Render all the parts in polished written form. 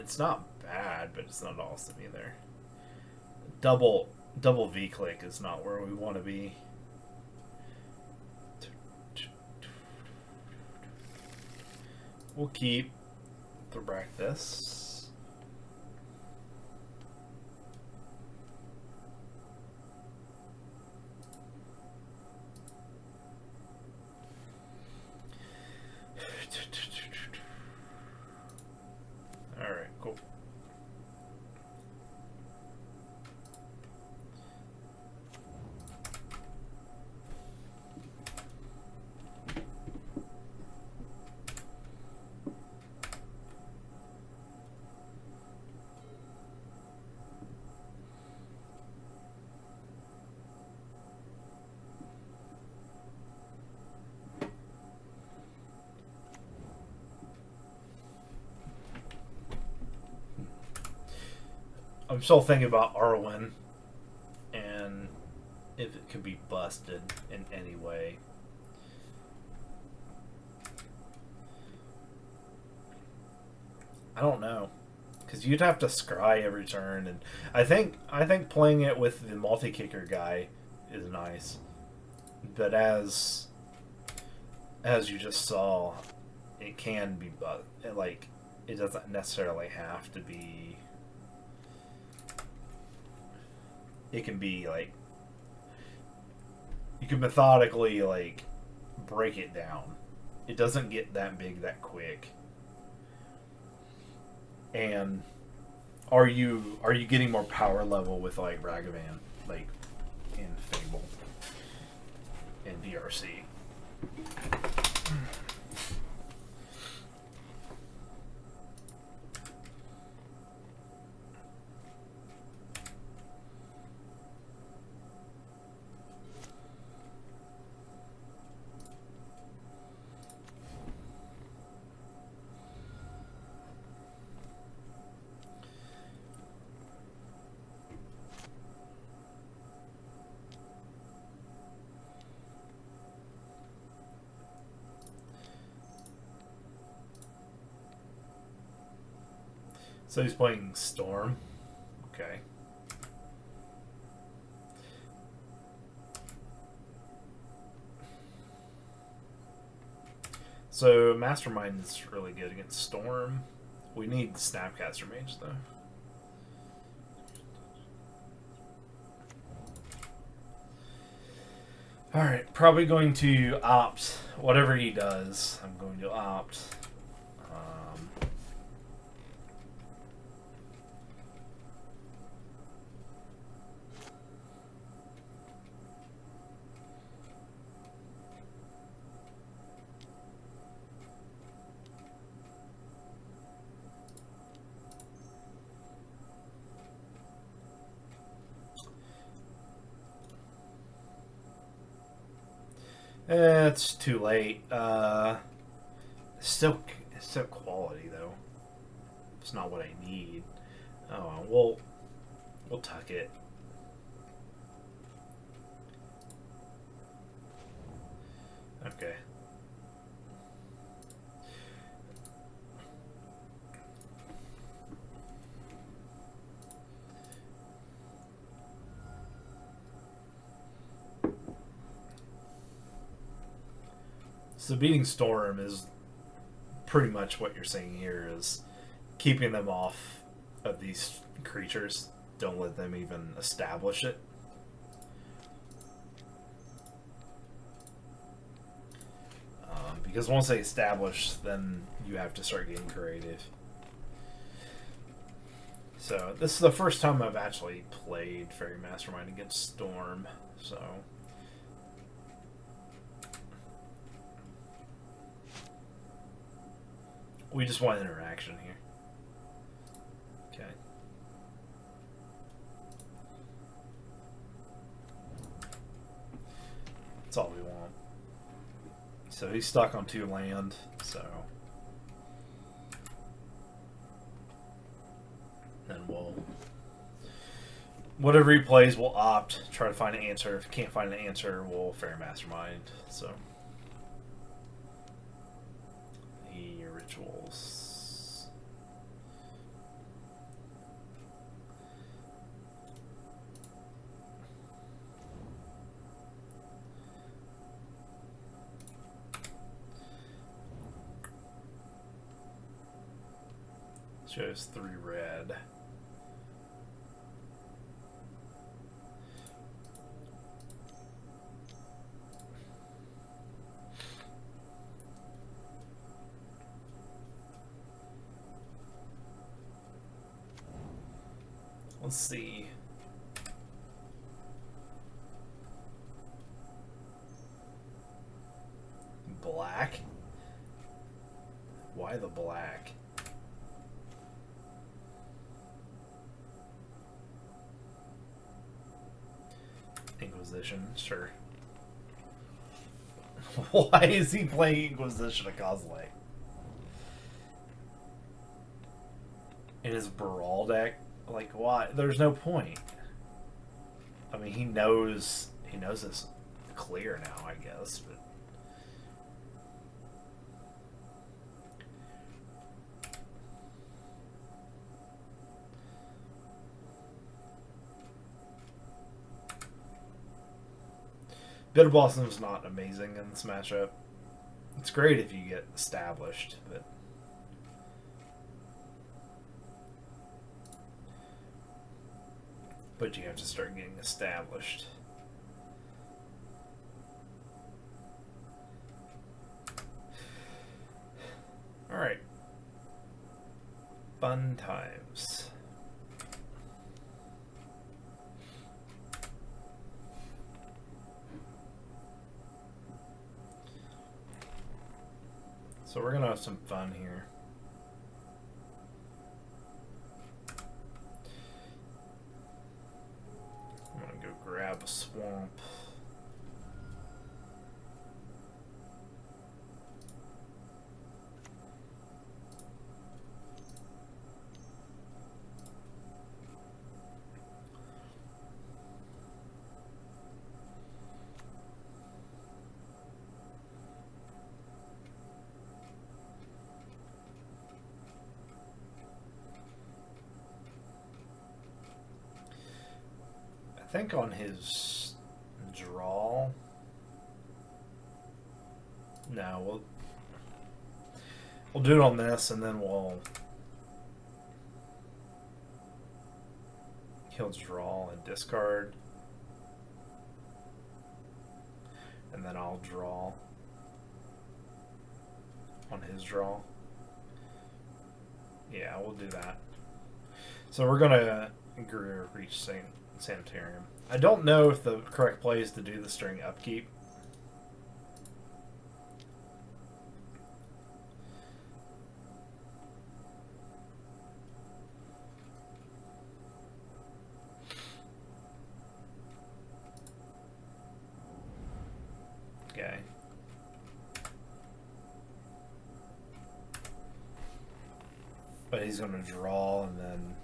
it's not bad, but it's not awesome either. Double V-click is not where we want to be. We'll keep Thrabrack this. Alright, cool. I'm still thinking about Arwen and if it could be busted in any way. I don't know, because you'd have to scry every turn, and I think playing it with the multi-kicker guy is nice, but as you just saw, it can be like it doesn't necessarily have to be. It can be like you can methodically like break it down. It doesn't get that big that quick. And are you getting more power level with like Ragavan, like in Fable and DRC? So he's playing Storm. Okay. So Mastermind is really good against Storm. We need Snapcaster Mage though. Alright, probably going to opt whatever he does. I'm going to opt. It's too late. Still quality though. It's not what I need. Oh, we'll tuck it. Okay. So beating Storm is pretty much what you're saying here, is keeping them off of these creatures. Don't let them even establish it. Because once they establish, then you have to start getting creative. So this is the first time I've actually played Faerie Mastermind against Storm, so... We just want interaction here. Okay. That's all we want. So he's stuck on 2 land, so... Then we'll... Whatever he plays, we'll opt, try to find an answer. If he can't find an answer, we'll Faerie Mastermind, so... Rituals. Shows 3 red. Let's see. Black? Why the black? Inquisition, sure. Why is he playing Inquisition of Kozilek? In his Brawl deck? Like, why? There's no point. I mean, he knows it's clear now, I guess, but Bitter Blossom's not amazing in this matchup. It's great if you get established, but you have to start getting established. Alright. Fun times. So we're gonna have some fun here. I'm gonna go grab a swamp. I think on his draw. No, we'll do it on this, and then he'll draw and discard, and then I'll draw on his draw. Yeah, we'll do that. So we're gonna reach Sanitarium. I don't know if the correct play is to do the string upkeep. Okay. But he's going to draw and then...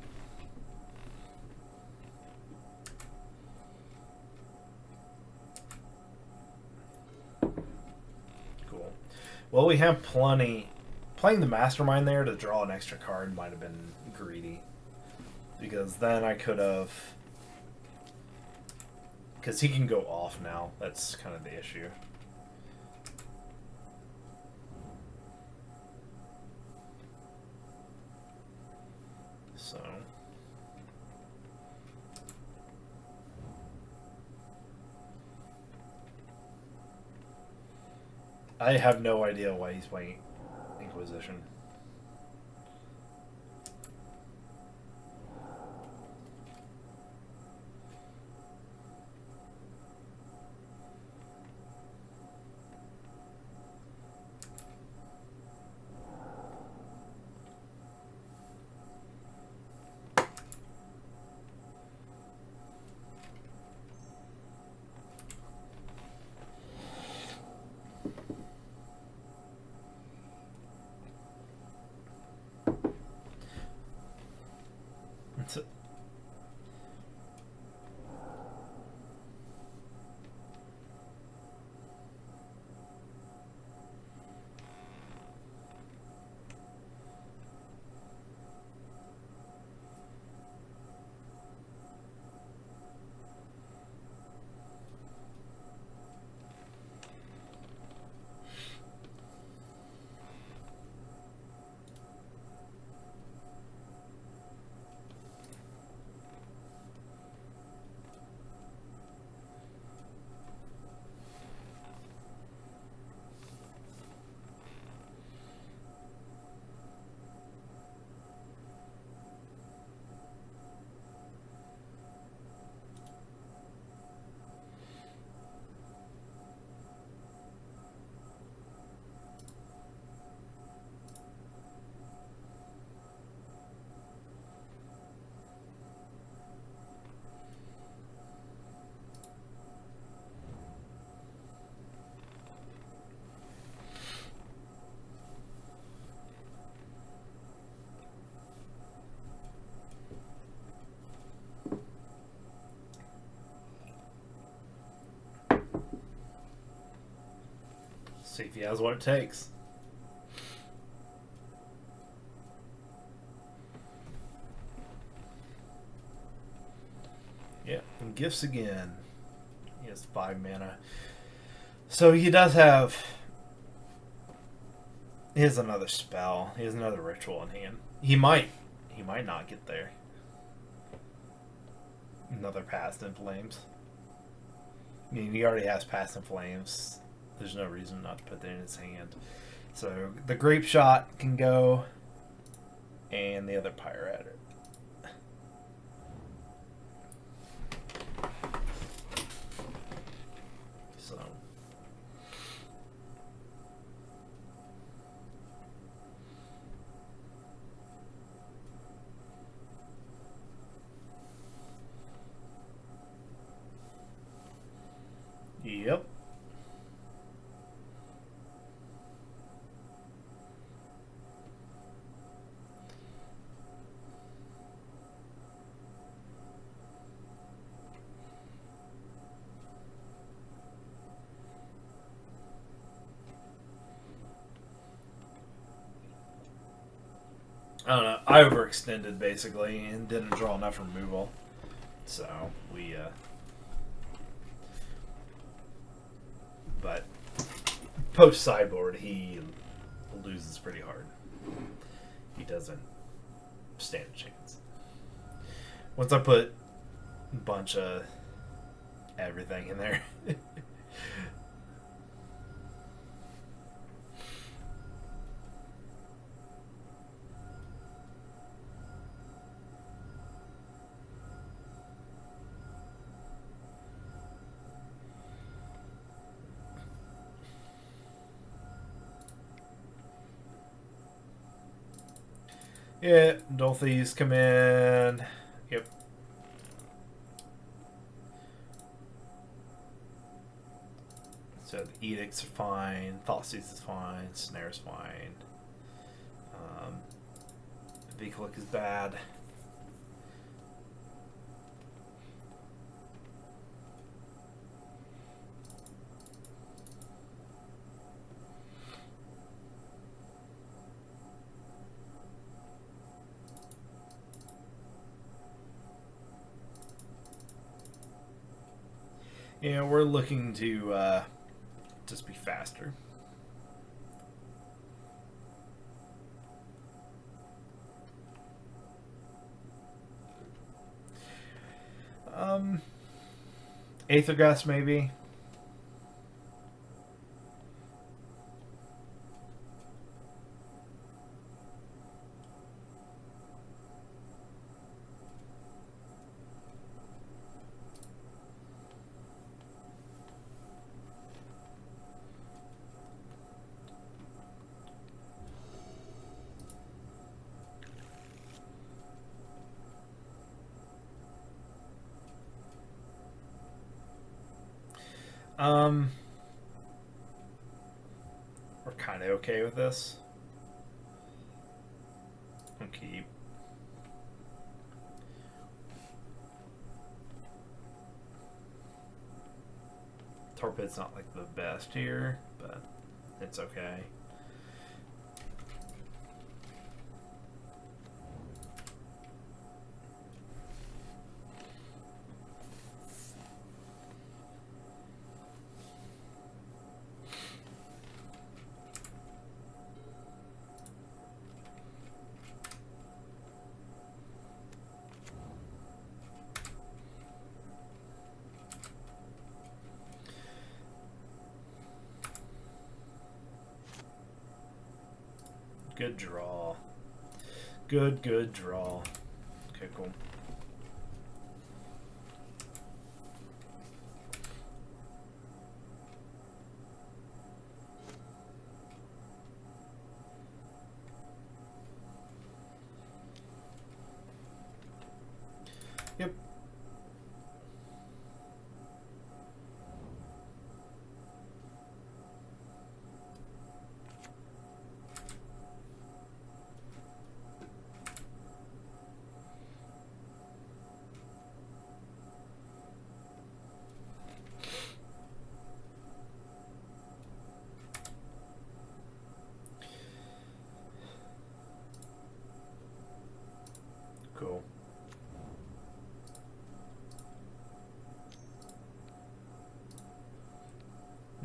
Cool. Well, we have plenty... Playing the Mastermind there to draw an extra card might have been greedy. Because then I could have... Because he can go off now. That's kind of the issue. So... I have no idea why he's playing Inquisition. See if he has what it takes. Yeah, and gifts again. He has 5 mana. So he does have... He has another spell. He has another ritual in hand. He might not get there. Another Past in Flames. I mean, he already has Past in Flames. There's no reason not to put that in his hand. So the Grape Shot can go, and the other Pyre. So yep. I don't know. I overextended basically and didn't draw enough removal. So we but post sideboard he loses pretty hard. He doesn't stand a chance. Once I put a bunch of everything in there. Yeah, Dolthies come in. Yep. So the Edicts are fine. Thoughtseize is fine. Snare's fine. Viclick is bad. Yeah, we're looking to just be faster. Aethergust maybe. We're kind of okay with this. I'll keep. Torpid's not like the best here, but it's okay. Good draw. Good draw. Okay, cool. Yep.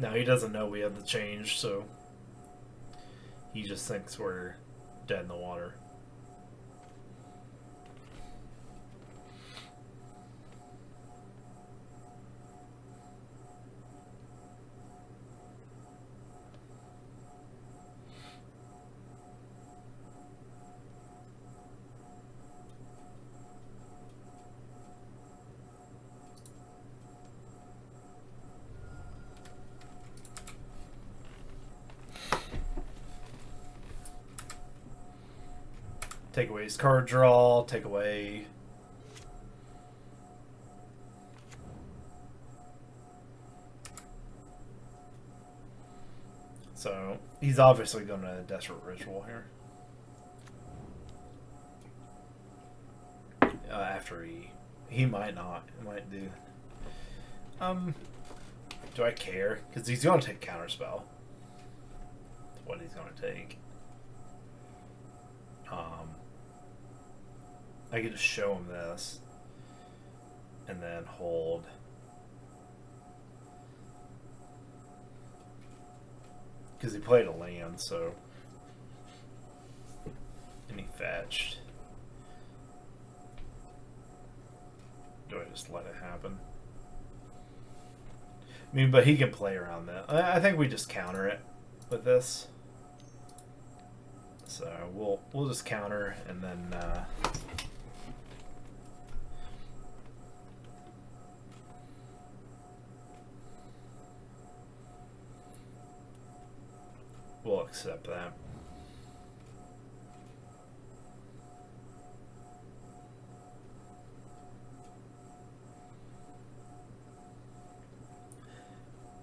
Now he doesn't know we have the change, so he just thinks we're dead in the water. Take away his card draw, take away... So, he's obviously going to Desperate Ritual here. After he might not. He might do... do I care? Because he's going to take Counterspell. That's what he's going to take. I could just show him this and then hold. Because he played a land, so. And he fetched. Do I just let it happen? I mean, but he can play around that. I think we just counter it with this. So we'll just counter and then we'll accept that.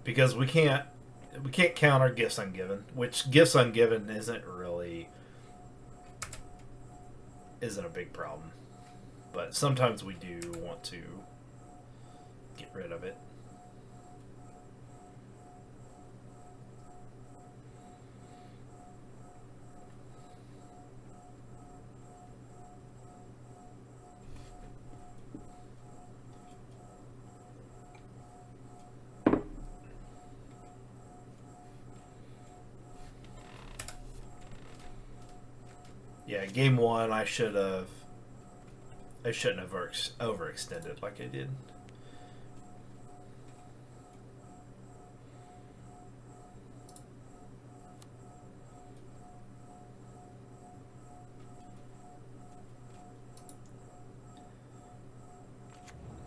Because we can't counter Gifts Ungiven, which Gifts Ungiven isn't a big problem. But sometimes we do want to get rid of it. Yeah, game one I shouldn't have overextended like I did.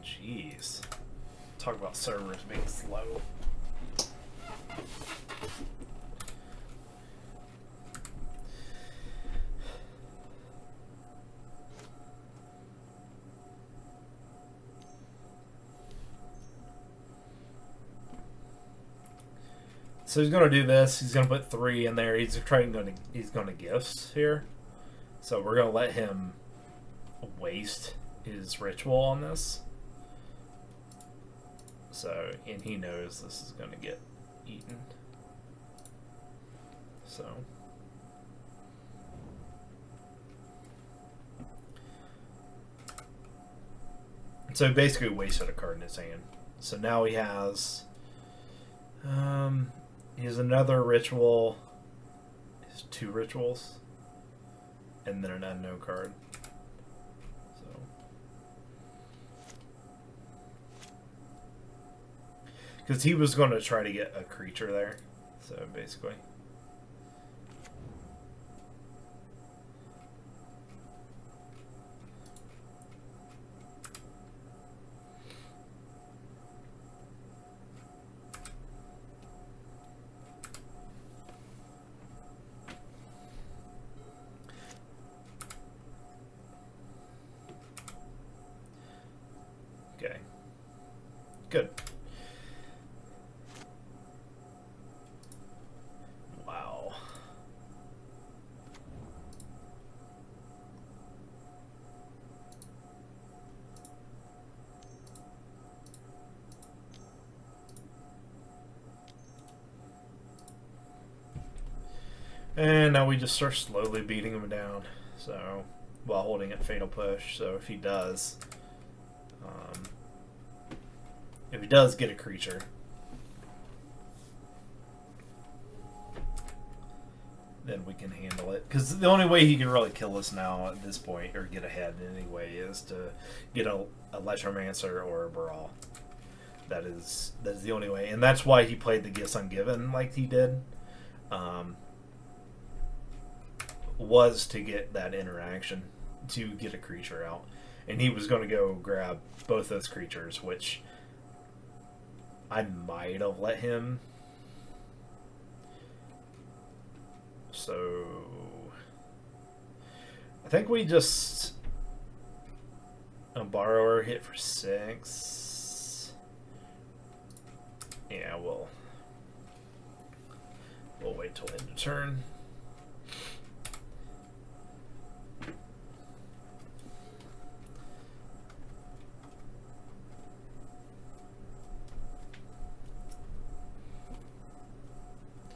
Jeez. Talk about servers being slow. So he's going to do this. He's going to put 3 in there. He's going to gifts here. So we're going to let him waste his ritual on this. So, and he knows this is going to get eaten. So basically wasted a card in his hand. So now he has another ritual. He has 2 rituals. And then an unknown card. So because he was going to try to get a creature there. So basically. Okay. Good. Wow. And now we just start slowly beating him down. So, while holding it Fatal Push. So if he does get a creature, then we can handle it. Because the only way he can really kill us now at this point, or get ahead in any way, is to get a Electromancer or a Brawl. That's the only way, and that's why he played the Gifts Ungiven like he did. Was to get that interaction, to get a creature out, and he was going to go grab both those creatures, which I might have let him. So I think we just a borrower hit for 6. Yeah, we'll wait till end of turn.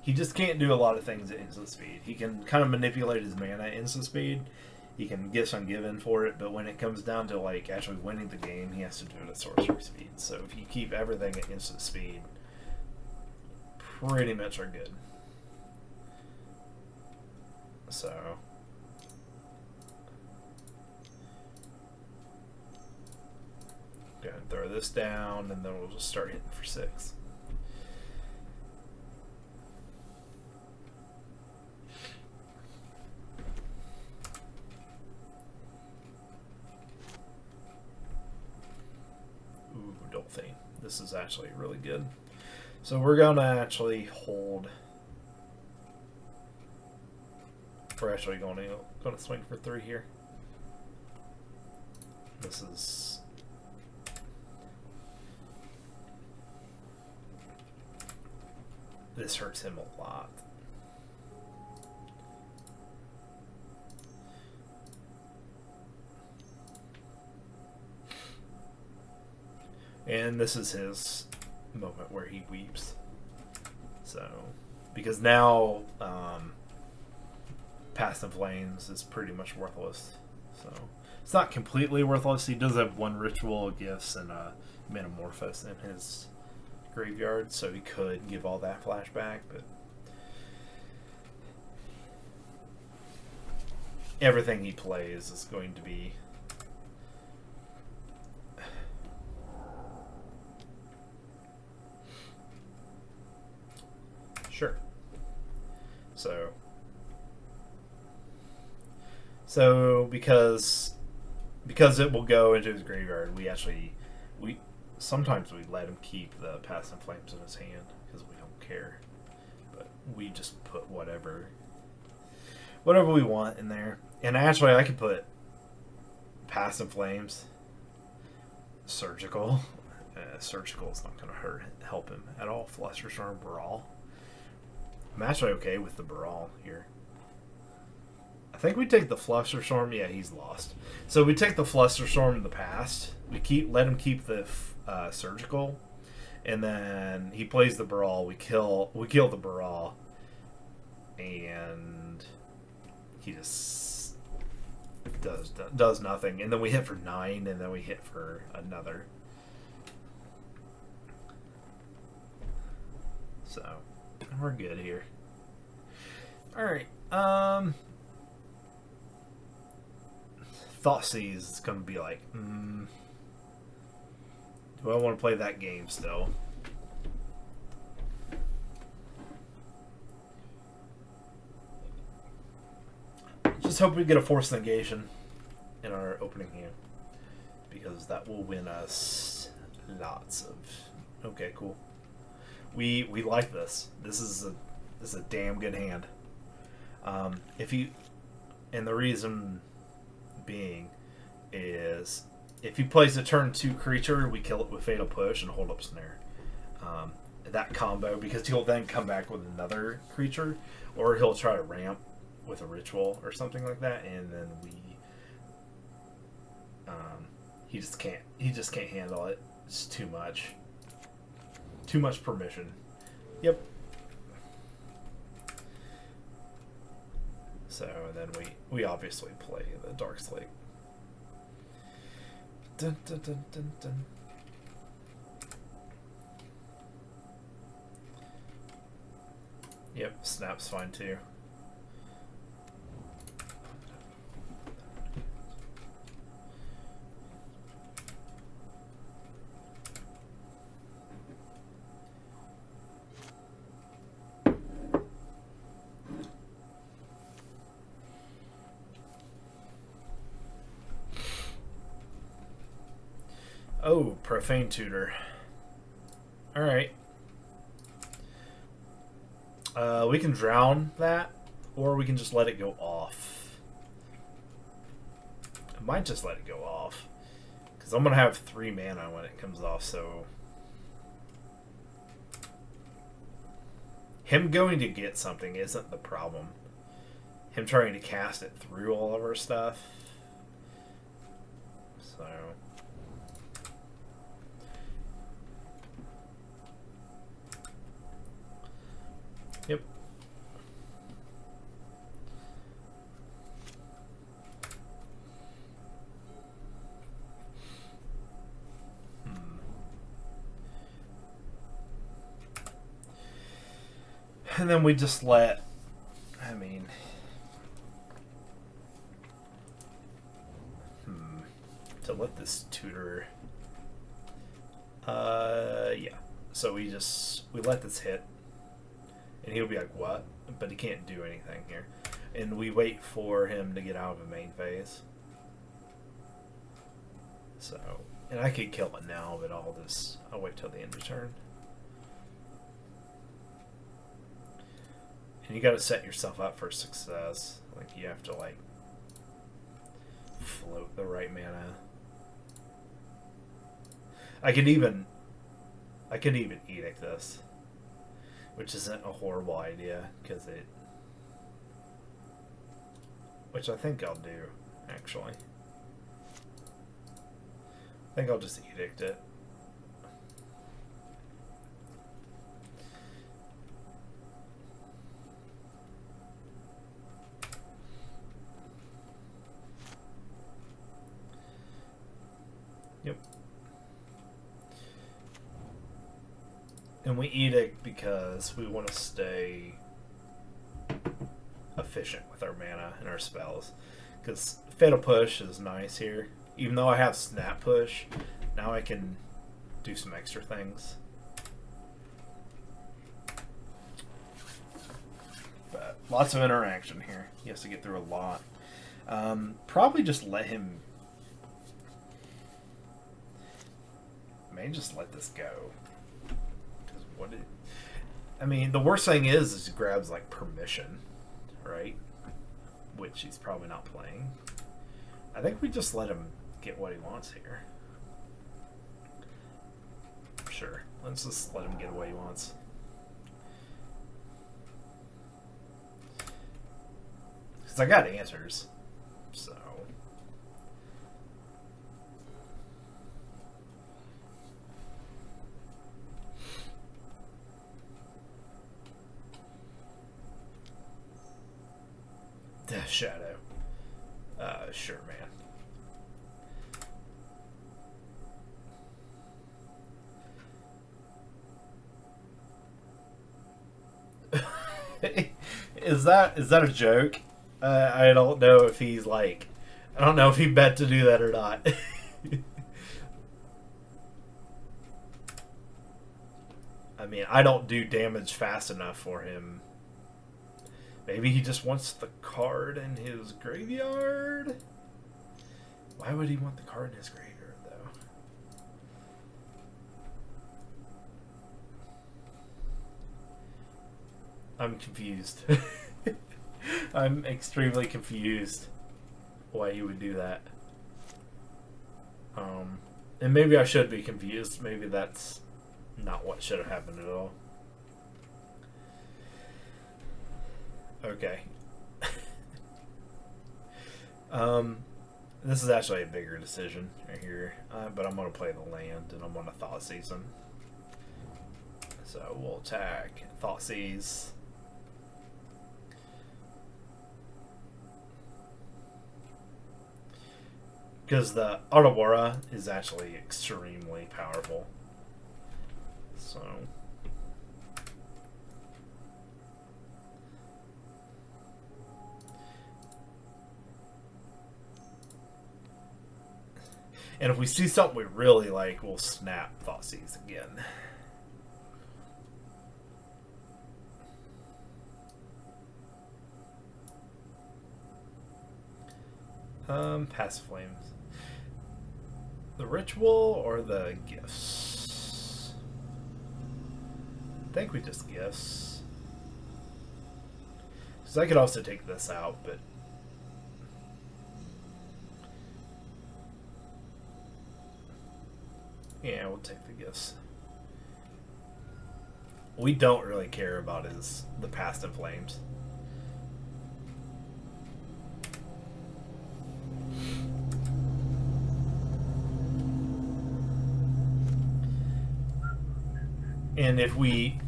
He just can't do a lot of things at instant speed. He can kind of manipulate his mana at instant speed. He can get some given for it, but when it comes down to like actually winning the game, he has to do it at sorcery speed. So if you keep everything at instant speed, pretty much are good. So go ahead and throw this down, and then we'll just start hitting for 6. This is actually really good. So we're going to actually hold. We're actually going to swing for 3 here. This hurts him a lot. And this is his moment where he weeps. So, because now Past in Flames is pretty much worthless. So, it's not completely worthless. He does have 1 Ritual, Gifts, and a Metamorphosis in his graveyard, so he could give all that flashback, but everything he plays is going to be sure. So because it will go into his graveyard, we sometimes we let him keep the Past in Flames in his hand because we don't care, but we just put whatever we want in there. And actually, I could put Past in Flames, Surgical. Surgical is not going to help him at all. Flusterstorm, Brawl. I'm actually okay with the Brawl here. I think we take the Flusterstorm. Yeah, he's lost. So we take the Flusterstorm in the past. Let him keep the Surgical, and then he plays the Brawl. We kill the Brawl, and he just does nothing. And then we hit for 9, and then we hit for another. So we're good here. All right. Thoughtseize is going to be like, do I want to play that game still? Just hope we get a Force Negation in our opening hand, because that will win us lots of. Okay, cool. We like this. This is a damn good hand. And the reason being is if he plays a turn 2 creature, we kill it with Fatal Push and Hold Up Snare. That combo, because he'll then come back with another creature, or he'll try to ramp with a Ritual or something like that, and then he just can't handle it. It's too much permission. Yep. So then we obviously play the Dark Slate. Dun, dun, dun, dun, dun. Yep, Snap's fine too. Oh, Profane Tutor. Alright. We can drown that, or we can just let it go off. I might just let it go off, because I'm going to have 3 mana when it comes off, so... Him going to get something isn't the problem. Him trying to cast it through all of our stuff. So... Yep. And then we just let, I mean, to let this tutor, yeah. So we let this hit, and he'll be like, what? But he can't do anything here. And we wait for him to get out of the main phase. So, and I could kill it now, but I'll wait till the end of turn. And you gotta set yourself up for success. Like, you have to, like, float the right mana. I could even edict this, which isn't a horrible idea, because which I think I'll do, actually. I think I'll just edict it. Yep. And we edict because we want to stay efficient with our mana and our spells. Because Fatal Push is nice here. Even though I have Snap Push, now I can do some extra things. But lots of interaction here. He has to get through a lot. Probably just let him... May just let this go. Because I mean, the worst thing is he grabs, like, permission, right? Which he's probably not playing. I think we just let him get what he wants here. Sure. Let's just let him get what he wants. Because I got answers. So... Death Shadow. Sure, man. Is that a joke? I don't know if he's like... I don't know if he bet to do that or not. I mean, I don't do damage fast enough for him. Maybe he just wants the card in his graveyard? Why would he want the card in his graveyard, though? I'm confused. I'm extremely confused why he would do that. And maybe I should be confused. Maybe that's not what should have happened at all. Okay. This is actually a bigger decision right here, but I'm going to play the land, and I'm going to Thoughtseize him. So we'll attack Thoughtseize. Because the Aurora is actually extremely powerful. So... And if we see something we really like, we'll snap Thoughtseize again. Passive Flames. The ritual or the gifts? I think we just gifts. Because I could also take this out, but... yeah, we'll take the gifts. We don't really care about the Past in Flames. And if we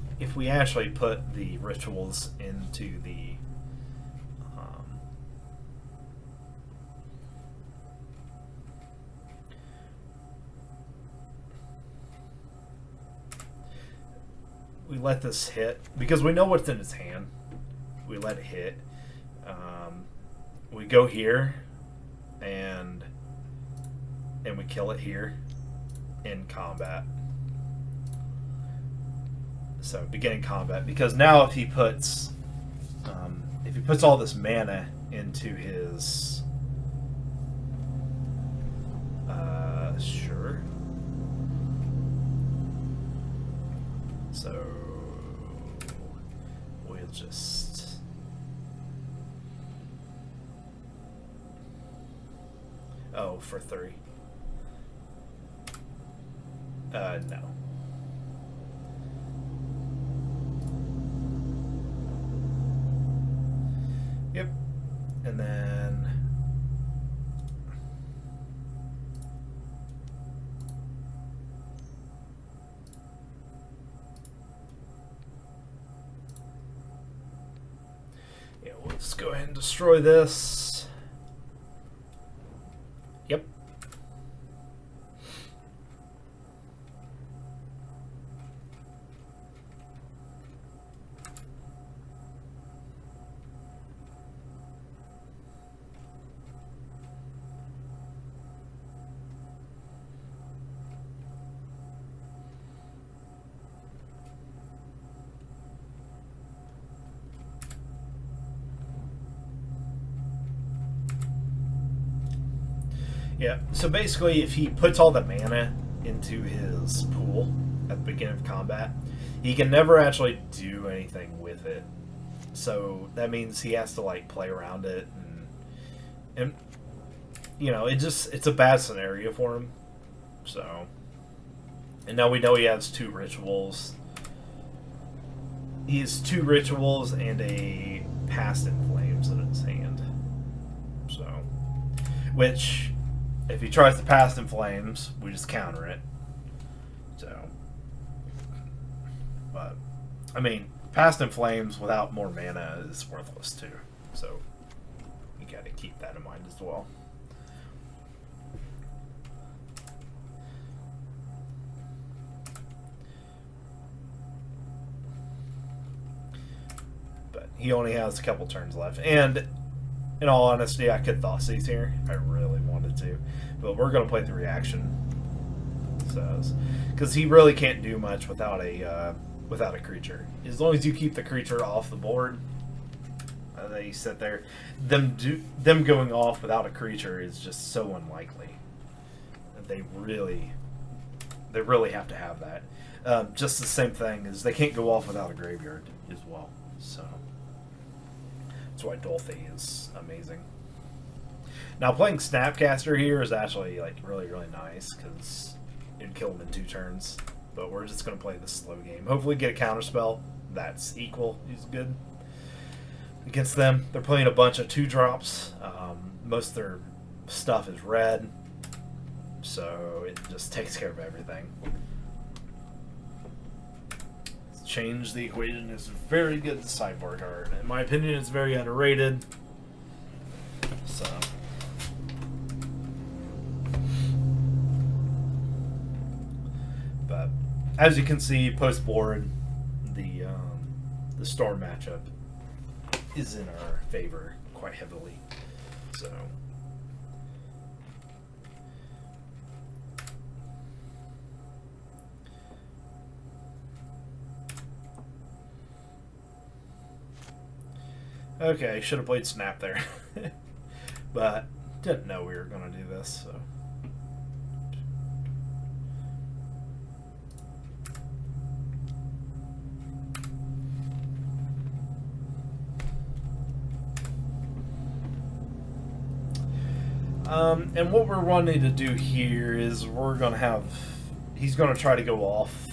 actually put the rituals into the we let this hit because we know what's in its hand. We let it hit. We go here, and we kill it here in combat. So beginning combat, because now if he puts all this mana into his sure. So we'll just for 3. No. Yep. And then yeah, we'll just go ahead and destroy this. Yep. Yeah, so basically if he puts all the mana into his pool at the beginning of combat, he can never actually do anything with it. So that means he has to like play around it and you know, it's a bad scenario for him. So, and now we know he has 2 rituals. He has 2 rituals and a Past in Flames in his hand. So, which if he tries to Past in Flames, we just counter it. So, but I mean, Past in Flames without more mana is worthless too. So you got to keep that in mind as well. But he only has a couple turns left, and in all honesty, I could Thoughtseize here if I really wanted to, but we're going to play the reaction. So, because he really can't do much without a creature. As long as you keep the creature off the board, they sit there. Them going off without a creature is just so unlikely. They really have to have that. Just the same thing as they can't go off without a graveyard as well. So. That's why Dolphy is amazing. Now playing Snapcaster here is actually like really nice because it'd kill him in 2 turns. But we're just going to play the slow game. Hopefully get a counterspell that's equal. He's good against them. They're playing a bunch of 2-drops. Most of their stuff is red, so it just takes care of everything. Change the Equation is very good sideboard card. In my opinion, it's very underrated. So, but as you can see, post board, the Storm matchup is in our favor quite heavily. So. Okay, should have played Snap there. But didn't know we were going to do this, so. And what we're wanting to do here is we're going to have... He's going to try to go off.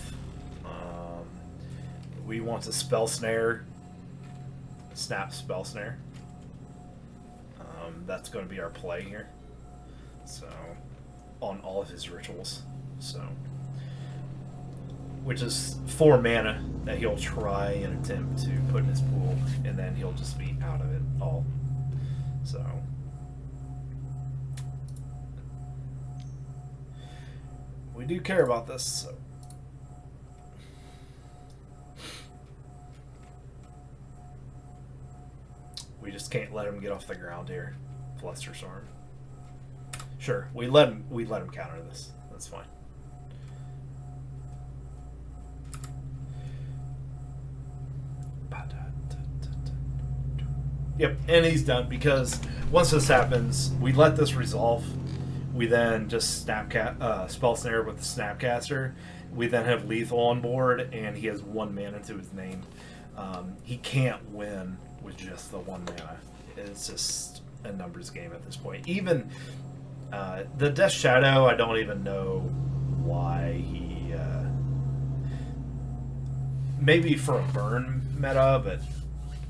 We want to Spell Snare. Snap Spell Snare. That's going to be our play here. So, on all of his rituals. So, which is 4 mana that he'll try and attempt to put in his pool, and then he'll just be out of it all. So, we do care about this. So. We just can't let him get off the ground here. Flusterstorm. Sure, we let him counter this. That's fine. Yep, and he's done, because once this happens, we let this resolve. We then just Spell Snare with the Snapcaster. We then have Lethal on board, and he has 1 mana to his name. He can't win with just the 1 mana. It's just a numbers game at this point. Even the Death Shadow, I don't even know why he... maybe for a burn meta, but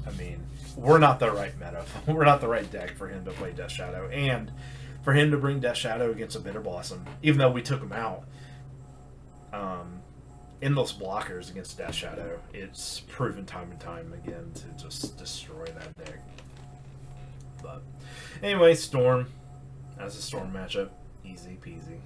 I mean, we're not the right meta. We're not the right deck for him to play Death Shadow. And for him to bring Death Shadow against a Bitter Blossom, even though we took him out, in those blockers against Death Shadow, it's proven time and time again to just destroy that deck. But anyway, Storm as a Storm matchup, easy peasy.